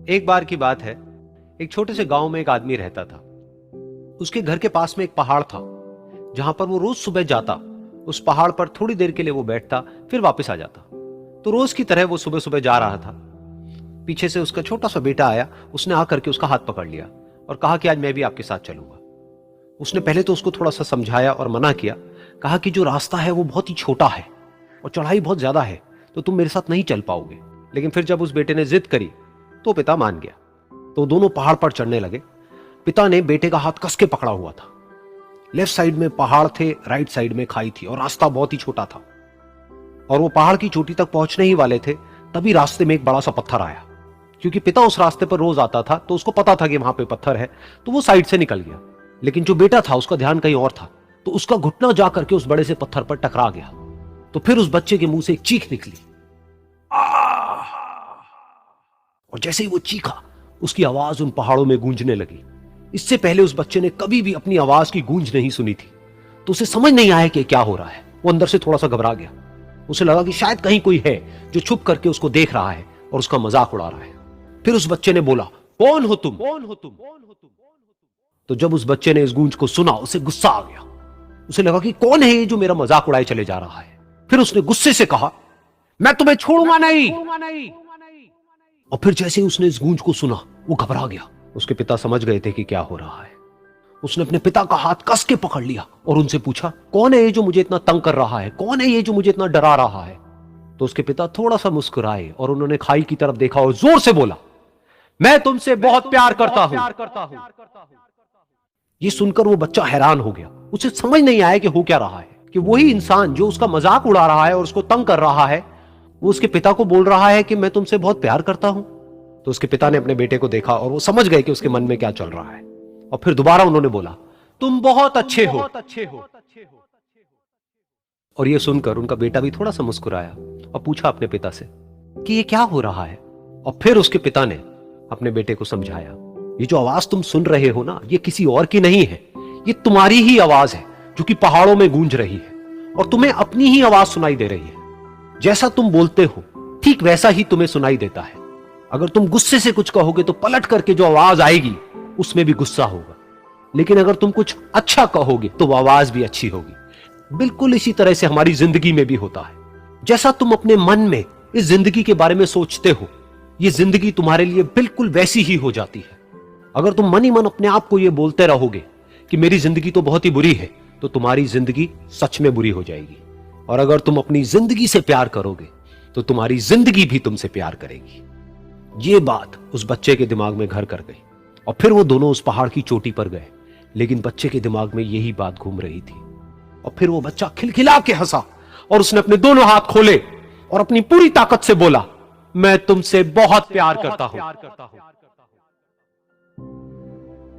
एक बार की बात है, एक छोटे से गांव में एक आदमी रहता था। उसके घर के पास में एक पहाड़ था, जहां पर वो रोज सुबह जाता। उस पहाड़ पर थोड़ी देर के लिए वो बैठता, फिर वापस आ जाता। तो रोज की तरह वो सुबह सुबह जा रहा था। पीछे से उसका छोटा सा बेटा आया। उसने आकर के उसका हाथ पकड़ लिया और कहा कि आज मैं भी आपके साथ चलूंगा। उसने पहले तो उसको थोड़ा सा समझाया और मना किया। कहा कि जो रास्ता है वो बहुत ही छोटा है और चढ़ाई बहुत ज्यादा है, तो तुम मेरे साथ नहीं चल पाओगे। लेकिन फिर जब उस बेटे ने जिद करी तो पिता मान गया। तो दोनों पहाड़ पर चढ़ने लगे। पिता ने बेटे का हाथ कस के पकड़ा हुआ था। लेफ्ट साइड में पहाड़ थे, राइट साइड में खाई थी और रास्ता बहुत ही छोटा था। और वो पहाड़ की चोटी तक पहुंचने ही वाले थे, तभी रास्ते में एक बड़ा सा पत्थर आया। क्योंकि पिता उस रास्ते पर रोज आता था, तो उसको पता था कि वहां पे पत्थर है, तो वो साइड से निकल गया। लेकिन जो बेटा था उसका ध्यान कहीं और था, तो उसका घुटना जाकर के उस बड़े से पत्थर पर टकरा गया। तो फिर उस बच्चे के मुंह से एक चीख निकली। और जैसे ही वो चीखा, उसकी आवाज उन पहाड़ों में गूंजने लगी। इससे पहले उस बच्चे ने कभी भी अपनी आवाज की गूंज नहीं सुनी थी, तो उसे समझ नहीं आया कि क्या हो रहा है। वो अंदर से थोड़ा सा घबरा गया। उसे लगा कि शायद कहीं कोई है जो छुप करके उसको देख रहा है और उसका मजाक उड़ा रहा है। फिर उस बच्चे ने बोला, कौन हो तुम? तो जब उस बच्चे ने इस गूंज को सुना, उसे गुस्सा आ गया। उसे लगा कि कौन है ये जो मेरा मजाक उड़ाए चले जा रहा है। फिर उसने गुस्से से कहा, मैं तुम्हें छोड़ूंगा नहीं। और फिर जैसे ही उसने इस गूंज को सुना, वो घबरा गया। उसके पिता समझ गए थे कि क्या हो रहा है। उसने अपने पिता का हाथ कस के पकड़ लिया और उनसे पूछा, कौन है ये जो मुझे इतना तंग कर रहा है? कौन है ये जो मुझे इतना डरा रहा है? तो उसके पिता थोड़ा सा मुस्कुराए और उन्होंने खाई की तरफ देखा और जोर से बोला, मैं तुमसे बहुत प्यार करता हूं। ये सुनकर वो बच्चा हैरान हो गया। उसे समझ नहीं आया कि हो क्या रहा है, कि वही इंसान जो उसका मजाक उड़ा रहा है और उसको तंग कर रहा है, वो उसके पिता को बोल रहा है कि मैं तुमसे बहुत प्यार करता हूं। तो उसके पिता ने अपने बेटे को देखा और वो समझ गए कि उसके मन में क्या चल रहा है। और फिर दोबारा उन्होंने बोला, तुम बहुत अच्छे हो। और ये सुनकर उनका बेटा भी थोड़ा सा मुस्कुराया और पूछा अपने पिता से कि ये क्या हो रहा है। और फिर उसके पिता ने अपने बेटे को समझाया, ये जो आवाज तुम सुन रहे हो ना, ये किसी और की नहीं है, ये तुम्हारी ही आवाज है जो कि पहाड़ों में गूंज रही है और तुम्हें अपनी ही आवाज सुनाई दे रही है। जैसा तुम बोलते हो ठीक वैसा ही तुम्हें सुनाई देता है। अगर तुम गुस्से से कुछ कहोगे तो पलट करके जो आवाज आएगी उसमें भी गुस्सा होगा, लेकिन अगर तुम कुछ अच्छा कहोगे तो वो आवाज भी अच्छी होगी। बिल्कुल इसी तरह से हमारी जिंदगी में भी होता है। जैसा तुम अपने मन में इस जिंदगी के बारे में सोचते हो, ये जिंदगी तुम्हारे लिए बिल्कुल वैसी ही हो जाती है। अगर तुम मन ही मन अपने आप को ये बोलते रहोगे कि मेरी जिंदगी तो बहुत ही बुरी है, तो तुम्हारी जिंदगी सच में बुरी हो जाएगी। और अगर तुम अपनी जिंदगी से प्यार करोगे तो तुम्हारी जिंदगी भी तुमसे प्यार करेगी। ये बात उस बच्चे के दिमाग में घर कर गई और फिर वो दोनों उस पहाड़ की चोटी पर गए। लेकिन बच्चे के दिमाग में यही बात घूम रही थी। और फिर वो बच्चा खिलखिला के हंसा और उसने अपने दोनों हाथ खोले और अपनी पूरी ताकत से बोला, मैं तुमसे बहुत प्यार करता हूं।